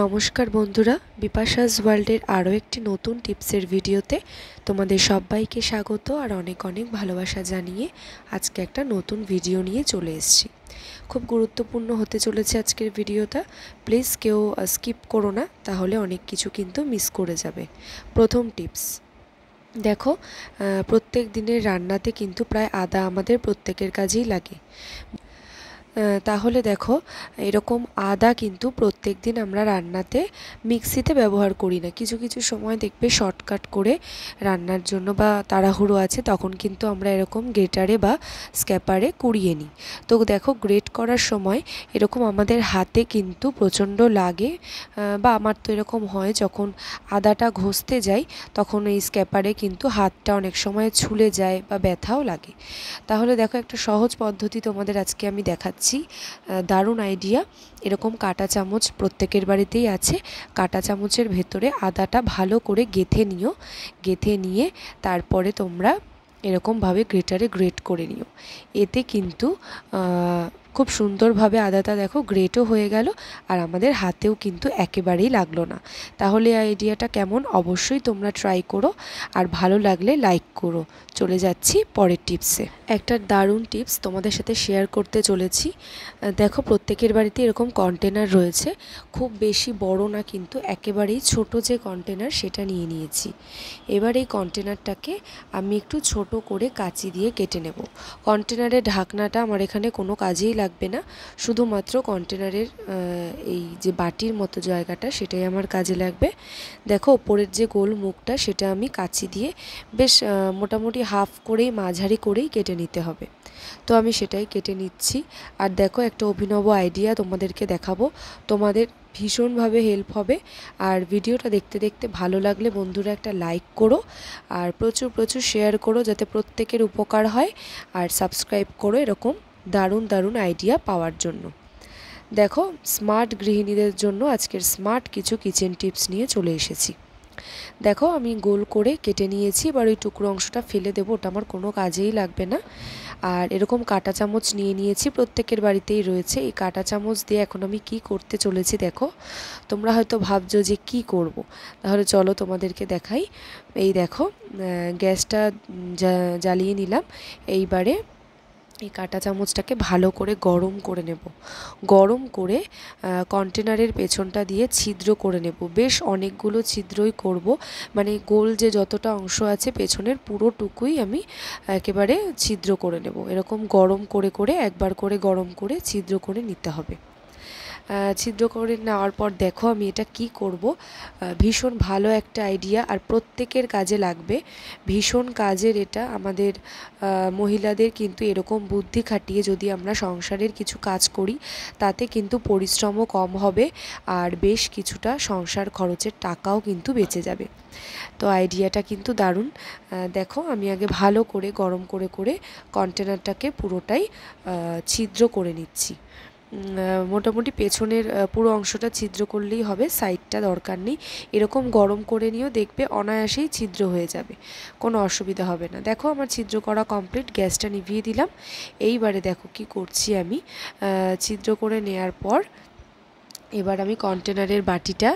নমস্কার বন্ধুরা, বিপাশাস ওয়ার্ল্ডের আরও একটি নতুন টিপসের ভিডিওতে তোমাদের সবাইকে স্বাগত আর অনেক অনেক ভালোবাসা জানিয়ে আজকে একটা নতুন ভিডিও নিয়ে চলে এসেছি। খুব গুরুত্বপূর্ণ হতে চলেছে আজকের ভিডিওটা, প্লিজ কেউ স্কিপ করো না, তাহলে অনেক কিছু কিন্তু মিস করে যাবে। প্রথম টিপস দেখো, প্রত্যেক দিনের রান্নাতে কিন্তু প্রায় আদা আমাদের প্রত্যেকের কাজেই লাগে। তাহলে দেখো, এরকম আদা কিন্তু প্রত্যেক দিন আমরা রান্নাতে মিক্সিতে ব্যবহার করি না। কিছু কিছু সময় দেখবে শর্টকাট করে রান্নার জন্য বা তাড়াহুড়ো আছে, তখন কিন্তু আমরা এরকম গ্রেটারে বা স্ক্যাপারে কুড়িয়ে নিই। তো দেখো, গ্রেট করার সময় এরকম আমাদের হাতে কিন্তু প্রচণ্ড লাগে, বা আমার তো এরকম হয় যখন আদাটা ঘষতে যাই তখন এই স্ক্যাপারে কিন্তু হাতটা অনেক সময় ছুলে যায় বা ব্যথাও লাগে। তাহলে দেখো, একটা সহজ পদ্ধতি তোমাদের আজকে আমি দেখাচ্ছি। দারুণ আইডিয়া। এরকম কাঁটা চামচ প্রত্যেকের বাড়িতেই আছে। কাঁটা চামচের ভেতরে আদাটা ভালো করে গেঁথে নিয়ে তারপরে তোমরা এরকমভাবে গ্রেটারে গ্রেট করে নিও। এতে কিন্তু খুব সুন্দরভাবে আদাটা দেখো গ্রেটও হয়ে গেল, আর আমাদের হাতেও কিন্তু একেবারেই লাগলো না। তাহলে আইডিয়াটা কেমন অবশ্যই তোমরা ট্রাই করো, আর ভালো লাগলে লাইক করো। চলে যাচ্ছি পরের টিপসে। একটা দারুণ টিপস তোমাদের সাথে শেয়ার করতে চলেছি। দেখো, প্রত্যেকের বাড়িতে এরকম কন্টেনার রয়েছে, খুব বেশি বড় না কিন্তু একেবারেই ছোট যে কন্টেনার সেটা নিয়ে নিয়েছি। এবার এই কন্টেনারটাকে আমি একটু ছোট করে কাঁচি দিয়ে কেটে নেব। কন্টেনারের ঢাকনাটা আমার এখানে কোনো কাজেই লাগবে না, শুধুমাত্র কন্টেনারের এই যে বাটির মতো জায়গাটা সেটাই আমার কাজে লাগবে। দেখো, ওপরের যে গোল মুখটা সেটা আমি কাঁচি দিয়ে বেশ মোটামুটি হাফ করেই মাঝারি করেই কেটে নিতে হবে। তো আমি সেটাই কেটে নিচ্ছি। আর দেখো, একটা অভিনব আইডিয়া তোমাদেরকে দেখাবো, তোমাদের ভীষণভাবে হেল্প হবে। আর ভিডিওটা দেখতে দেখতে ভালো লাগলে বন্ধুরা একটা লাইক করো, আর প্রচুর প্রচুর শেয়ার করো যাতে প্রত্যেকের উপকার হয়, আর সাবস্ক্রাইব করো এরকম দারুণ দারুণ আইডিয়া পাওয়ার জন্য। দেখো, স্মার্ট গৃহিণীদের জন্য আজকের স্মার্ট কিছু কিচেন টিপস নিয়ে চলে এসেছি। দেখো, আমি গোল করে কেটে নিয়েছি, এবার ওই টুকরো অংশটা ফেলে দেবো, ওটা আমার কোনো কাজেই লাগবে না। আর এরকম কাঁটা চামচ নিয়ে নিয়েছি, প্রত্যেকের বাড়িতেই রয়েছে। এই কাঁটা চামচ দিয়ে এখন আমি কি করতে চলেছি দেখো। তোমরা হয়তো ভাবছো যে কি করব, তাহলে চলো তোমাদেরকে দেখাই। এই দেখো, গ্যাসটা জ্বালিয়ে নিলাম। এইবারে এই কাঁটা চামচটাকে ভালো করে গরম করে নেব। গরম করে কন্টেনারের পেছনটা দিয়ে ছিদ্র করে নেব। বেশ অনেকগুলো ছিদ্রই করব, মানে গোল যে যতটা অংশ আছে পেছনের পুরোটুকুই আমি একেবারে ছিদ্র করে নেব। এরকম গরম করে করে একবার করে গরম করে ছিদ্র করে নিতে হবে। ছিদ্র করে নেওয়ার পর দেখো, আমি এটা কি করব, ভীষণ ভালো একটা আইডিয়া আর প্রত্যেকের কাজে লাগবে। ভীষণ কাজের এটা আমাদের মহিলাদের কিন্তু এরকম বুদ্ধি খাটিয়ে যদি আমরা সংসারের কিছু কাজ করি তাতে কিন্তু পরিশ্রমও কম হবে, আর বেশ কিছুটা সংসার খরচের টাকাও কিন্তু বেঁচে যাবে। তো আইডিয়াটা কিন্তু দারুণ। দেখো, আমি আগে ভালো করে গরম করে করে কন্টেনারটাকে পুরোটাই ছিদ্র করে নিচ্ছি। মোটামুটি পেছনের পুরো অংশটা ছিদ্র করলেই হবে, সাইডটা দরকার নেই। এরকম গরম করে নিয়েও দেখবে অনায়াসেই ছিদ্র হয়ে যাবে, কোনো অসুবিধা হবে না। দেখো, আমার ছিদ্র করা কমপ্লিট, গ্যাসটা নিভিয়ে দিলাম। এইবারে দেখো কি করছি আমি, ছিদ্র করে নেওয়ার পর এবার আমি কন্টেনারের বাটিটা,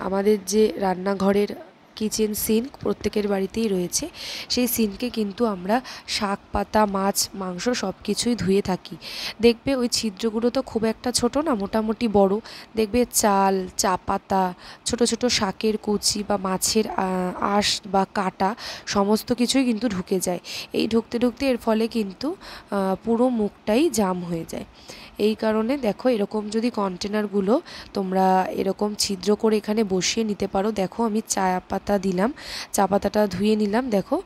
আমাদের যে রান্নাঘরের কিচেন সিঙ্ক প্রত্যেকের বাড়িতেই রয়েছে, সেই সিঙ্কে কিন্তু আমরা শাক পাতা মাছ মাংস সব কিছুই ধুয়ে থাকি। দেখবে ওই ছিদ্রগুলো তো খুব একটা ছোট না, মোটামুটি বড়। দেখবে চাল চা পাতা ছোট ছোট শাকের কুচি বা মাছের আঁশ বা কাটা সমস্ত কিছুই কিন্তু ঢুকে যায়। এই ঢুকতে ঢুকতে এর ফলে কিন্তু পুরো মুখটাই জাম হয়ে যায়। এই কারণে দেখো, এরকম যদি কন্টেনারগুলো তোমরা এরকম ছিদ্র করে এখানে বসিয়ে নিতে পারো। দেখো, আমি চা পাতা দিলাম, চা পাতাটা ধুয়ে নিলাম। দেখো,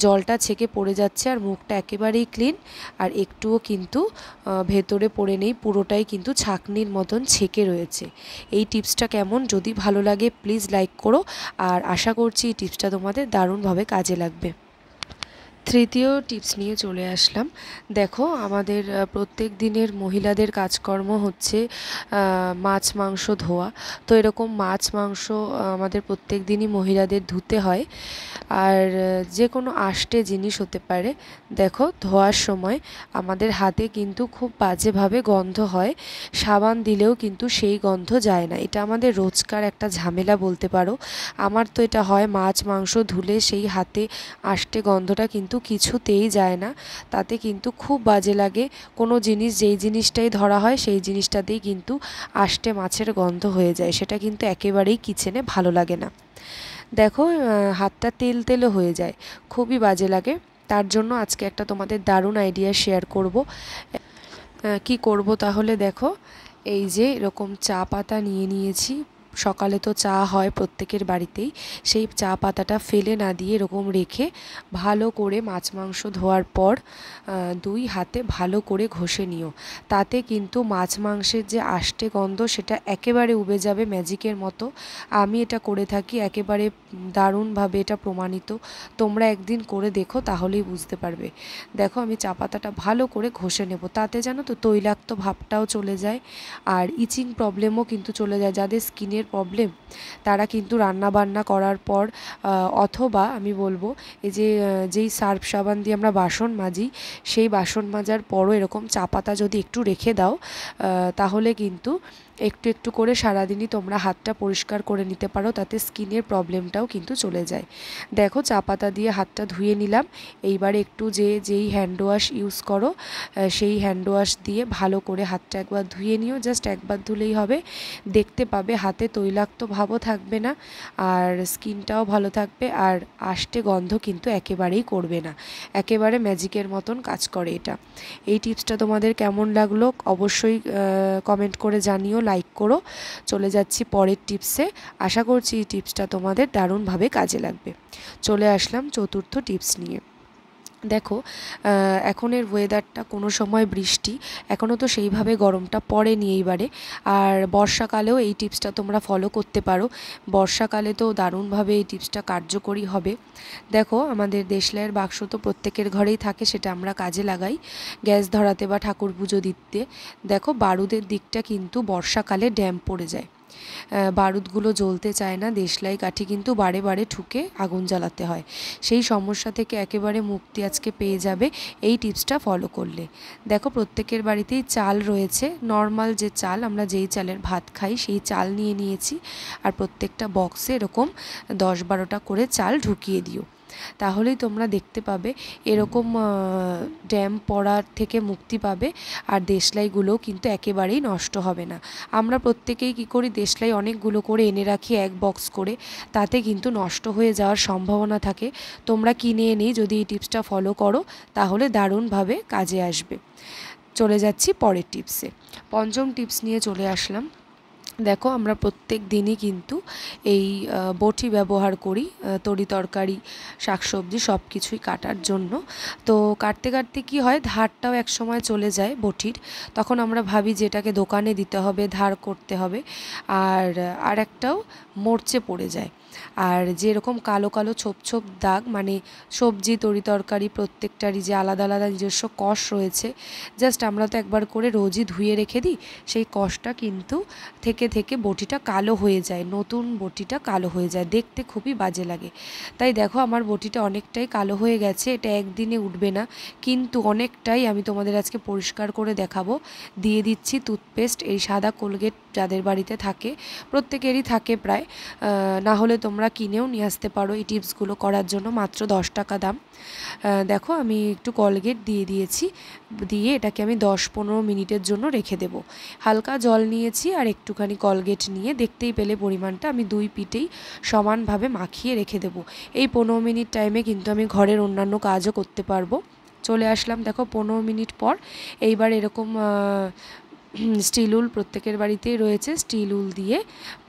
জলটা ছেঁকে পড়ে যাচ্ছে আর মুখটা একেবারেই ক্লিন, আর একটুও কিন্তু ভেতরে পড়ে নেই, পুরোটাই কিন্তু ছাঁকনির মতন ছেঁকে রয়েছে। এই টিপসটা কেমন, যদি ভালো লাগে প্লিজ লাইক করো, আর আশা করছি এই টিপসটা তোমাদের দারুণভাবে কাজে লাগবে। তৃতীয় টিপস নিয়ে চলে আসলাম। দেখো আমাদের প্রত্যেক দিনের মহিলাদের কাজকর্ম হচ্ছে মাছ মাংস ধোয়া। তো এরকম মাছ মাংস আমাদের প্রত্যেক দিনই মহিলাদের ধুতে হয়। আর যে কোনো আষ্টে জিনিস হতে পারে। দেখো ধোয়ার সময় আমাদের হাতে কিন্তু খুব বাজেভাবে গন্ধ হয়, সাবান দিলেও কিন্তু সেই গন্ধ যায় না। এটা আমাদের রোজকার একটা ঝামেলা বলতে পারো। আমার তো এটা হয়, মাছ মাংস ধুলে সেই হাতে আষ্টে গন্ধটা কিন্তু কিছুতেই যায় না, তাতে কিন্তু খুব বাজে লাগে। কোনো জিনিস যেই জিনিসটাই ধরা হয় সেই জিনিসটাতেই কিন্তু আষ্টে মাছের গন্ধ হয়ে যায়, সেটা কিন্তু একেবারেই কিচেনে ভালো লাগে না। দেখো হাতটা তেল তেলও হয়ে যায়, খুবই বাজে লাগে। তার জন্য আজকে একটা তোমাদের দারুণ আইডিয়া শেয়ার করব। কি করব তাহলে দেখো, এই যে এরকম চা পাতা নিয়ে নিয়েছি। সকালে তো চা হয় প্রত্যেকের বাড়িতেই, সেই চা পাতাটা ফেলে না দিয়ে এরকম রেখে ভালো করে মাছ মাংস ধোয়ার পর দুই হাতে ভালো করে ঘষে নিও। তাতে কিন্তু মাছ মাংসের যে আষ্টে গন্ধ সেটা একেবারে উবে যাবে ম্যাজিকের মতো। আমি এটা করে থাকি, একেবারে দারুণভাবে এটা প্রমাণিত। তোমরা একদিন করে দেখো, তাহলেই বুঝতে পারবে। দেখো আমি চা পাতাটা ভালো করে ঘষে নেব, তাতে জানো তো তৈলাক্ত ভাবটাও চলে যায় আর ইচিং প্রবলেমও কিন্তু চলে যায়। যাদের স্কিনের প্রবলেম তারা কিন্তু রান্না বান্না করার পর অথবা আমি বলবো এই যে যেই সার্ফ সাবান দিয়ে আমরা বাসন মাজি, সেই বাসন মাজার পরও এরকম চা পাতা যদি একটু রেখে দাও, তাহলে কিন্তু একটু একটু করে সারাদিনই তোমরা হাতটা পরিষ্কার করে নিতে পারো, তাতে স্কিনের প্রবলেমটাও কিন্তু চলে যায়। দেখো চা পাতা দিয়ে হাতটা ধুয়ে নিলাম। এইবারে একটু যেই হ্যান্ড ওয়াশ ইউজ করো সেই হ্যান্ড ওয়াশ দিয়ে ভালো করে হাতটা একবার ধুয়ে নিও। জাস্ট একবার ধুলেই হবে, দেখতে পাবে হাতে তৈলাক্ত ভাবও থাকবে না আর স্কিনটাও ভালো থাকবে, আর আষ্টে গন্ধ কিন্তু একেবারেই করবে না। একেবারে ম্যাজিকের মতন কাজ করে এটা। এই টিপসটা তোমাদের কেমন লাগলো অবশ্যই কমেন্ট করে জানিও, লাইক করো। চলে যাচ্ছি পরের টিপসে। আশা করছি এই টিপসটা তোমাদের দারুণভাবে কাজে লাগবে। চলে আসলাম চতুর্থ টিপস নিয়ে। দেখো এখনের ওয়েদারটা কোনো সময় বৃষ্টি, এখনও তো সেইভাবে গরমটা পড়েনি এইবারে। আর বর্ষাকালেও এই টিপসটা তোমরা ফলো করতে পারো। বর্ষাকালে তো দারুণভাবে এই টিপসটা কার্যকরী হবে। দেখো আমাদের দেশলাইয়ের বাক্স তো প্রত্যেকের ঘরেই থাকে, সেটা আমরা কাজে লাগাই গ্যাস ধরাতে বা ঠাকুর পুজো দিতে। দেখো বারুদের দিকটা কিন্তু বর্ষাকালে ড্যাম্প পড়ে যায়, বারুদগুলো জ্বলতে চায় না, দেশলাই কাঠি কিন্তু বারে বারে ঠুকে আগুন জ্বালাতে হয়। সেই সমস্যা থেকে একেবারে মুক্তি আজকে পেয়ে যাবে এই টিপসটা ফলো করলে। দেখো প্রত্যেকের বাড়িতেই চাল রয়েছে, নর্মাল যে চাল আমরা যেই চালের ভাত খাই সেই চাল নিয়ে নিয়েছি। আর প্রত্যেকটা বক্সে এরকম 10-12টা করে চাল ঢুকিয়ে দিও, তাহলেই তোমরা দেখতে পাবে এরকম ড্যাম্প পড়ার থেকে মুক্তি পাবে। আর দেশলাইগুলোও কিন্তু একেবারেই নষ্ট হবে না। আমরা প্রত্যেকেই কী করি, দেশলাই অনেকগুলো করে এনে রাখি এক বক্স করে, তাতে কিন্তু নষ্ট হয়ে যাওয়ার সম্ভাবনা থাকে। তোমরা কিনে এনেই যদি এই টিপসটা ফলো করো তাহলে দারুণভাবে কাজে আসবে। চলে যাচ্ছি পরের টিপসে। পঞ্চম টিপস নিয়ে চলে আসলাম। দেখো আমরা প্রত্যেক দিনই কিন্তু এই বটি ব্যবহার করি তরি তরকারি শাকসবজি সব কিছুই কাটার জন্য। তো কাটতে কাটতে কি হয়, ধারটাও এক সময় চলে যায় বটির, তখন আমরা ভাবি যে এটাকে দোকানে দিতে হবে, ধার করতে হবে, আর একটাও মরচে পড়ে যায়। আর যেরকম কালো কালো ছোপ ছোপ দাগ, মানে সবজি তরি তরকারি প্রত্যেকটারই যে আলাদা আলাদা নিজস্ব কষ রয়েছে, জাস্ট আমরা তো একবার করে রোজই ধুয়ে রেখে দিই, সেই কষটা কিন্তু থেকে থেকে বটিটা কালো হয়ে যায়, নতুন বটিটা কালো হয়ে যায়, দেখতে খুবই বাজে লাগে। তাই দেখো আমার বটিটা অনেকটাই কালো হয়ে গেছে, এটা একদিনে উঠবে না কিন্তু অনেকটাই। আমি তোমাদের আজকে পরিষ্কার করে দেখাবো। দিয়ে দিচ্ছি টুথপেস্ট, এই সাদা কোলগেট যাদের বাড়িতে থাকে, প্রত্যেকেরই থাকে প্রায়, না হলে তোমরা কিনেও নিয়ে আসতে পারো এই টিপসগুলো করার জন্য, মাত্র 10 টাকা দাম। দেখো আমি একটু কোলগেট দিয়ে দিয়েছি, দিয়ে এটাকে আমি 10-15 মিনিটের জন্য রেখে দেব। হালকা জল নিয়েছি আর একটুখানি কোলগেট নিয়ে, দেখতেই পেলে পরিমাণটা, আমি দুই পিঠেই সমানভাবে মাখিয়ে রেখে দেব। এই 15 মিনিট টাইমে কিন্তু আমি ঘরের অন্যান্য কাজও করতে পারবো। চলে আসলাম দেখো 15 মিনিট পর। এইবার এরকম স্টিল উল প্রত্যেকের বাড়িতেই রয়েছে, স্টিল উল দিয়ে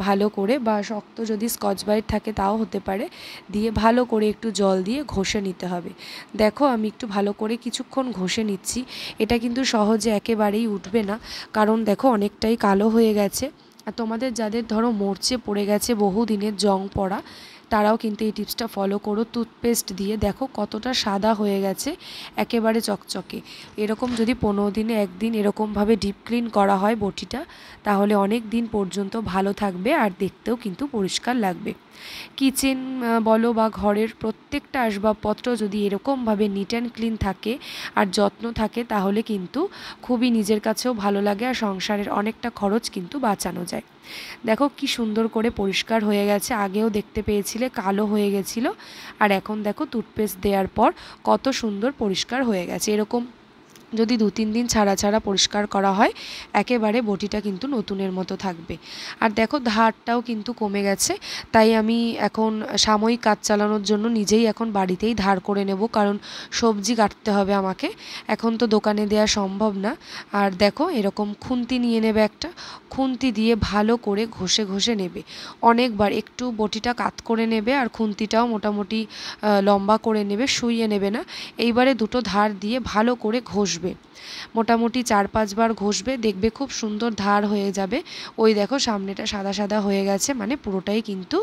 ভালো করে, বা শক্ত যদি স্কচ ব্রাইট থাকে তাও হতে পারে, দিয়ে ভালো করে একটু জল দিয়ে ঘষে নিতে হবে। দেখো আমি একটু ভালো করে কিছুক্ষণ ঘষে নিচ্ছি। এটা কিন্তু সহজে একেবারেই উঠবে না, কারণ দেখো অনেকটাই কালো হয়ে গেছে। আর তোমাদের যাদের ধরো মরচে পড়ে গেছে, বহু দিনের জং পড়া, তারাও কিন্তু এই টিপসটা ফলো করো। টুথপেস্ট দিয়ে দেখো কতটা সাদা হয়ে গেছে, একেবারে চকচকে। এরকম যদি 15 দিনে একদিন এরকমভাবে ডিপ ক্লিন করা হয় বটিটা, তাহলে অনেক দিন পর্যন্ত ভালো থাকবে আর দেখতেও কিন্তু পরিষ্কার লাগবে। কিচেন বলো বা ঘরের প্রত্যেকটা আসবাবপত্র যদি এরকমভাবে নিট অ্যান্ড ক্লিন থাকে আর যত্ন থাকে, তাহলে কিন্তু খুবই নিজের কাছেও ভালো লাগে আর সংসারের অনেকটা খরচ কিন্তু বাঁচানো যায়। দেখো কি সুন্দর করে পরিষ্কার হয়ে গেছে। আগেও দেখতে পেয়েছিলে কালো হয়ে গেছিলো, আর এখন দেখো টুথপেস্ট দেওয়ার পর কত সুন্দর পরিষ্কার হয়ে গেছে। এরকম যদি 2-3 দিন ছাড়া ছাড়া পরিষ্কার করা হয়, একেবারে বটিটা কিন্তু নতুনের মতো থাকবে। আর দেখো ধারটাও কিন্তু কমে গেছে, তাই আমি এখন সাময়িক কাজ চালানোর জন্য নিজেই এখন বাড়িতেই ধার করে নেব, কারণ সবজি কাটতে হবে আমাকে, এখন তো দোকানে দেওয়া সম্ভব না। আর দেখো এরকম খুন্তি নিয়ে নেবে, একটা খুন্তি দিয়ে ভালো করে ঘষে ঘষে নেবে অনেকবার, একটু বটিটা কাত করে নেবে আর খুন্তিটাও মোটামুটি লম্বা করে নেবে, শুইয়ে নেবে না। এইবারে দুটো ধার দিয়ে ভালো করে ঘষবে, মোটামুটি 4-5 বার ঘষবে, দেখবে খুব সুন্দর ধার হয়ে যাবে। ওই দেখো সামনেটা সাদা সাদা হয়ে গেছে, মানে পুরোটাই কিন্তু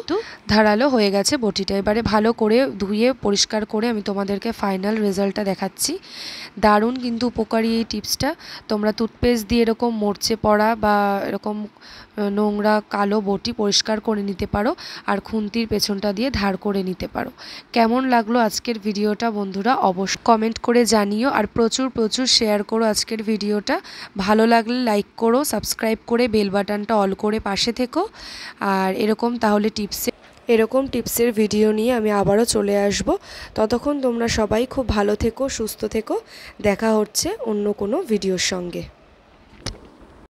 ধারালো হয়ে গেছে বটিটা। এবারে ভালো করে ধুয়ে পরিষ্কার করে আমি তোমাদেরকে ফাইনাল রেজাল্টটা দেখাচ্ছি। দারুণ কিন্তু উপকারী এই টিপসটা। তোমরা টুথপেস্ট দিয়ে এরকম মরচে পড়া বা এরকম নোংরা কালো বটি পরিষ্কার করে নিতে পারো, আর খুন্তির পেছনটা দিয়ে ধার করে নিতে পারো। কেমন লাগলো আজকের ভিডিওটা বন্ধুরা, অবশ্যই কমেন্ট করে জানিও, আর প্রচুর প্রচুর শেয়ার করো আজকের ভিডিওটা। ভালো লাগলে লাইক করো, সাবস্ক্রাইব করে বেল বাটনটা অল করে পাশে থেকো। আর এরকম টিপসের ভিডিও নিয়ে আমি আবারও চলে আসব। ততক্ষণ তোমরা সবাই খুব ভালো থেকো, সুস্থ থেকো। দেখা হচ্ছে অন্য কোনো ভিডিওর সঙ্গে।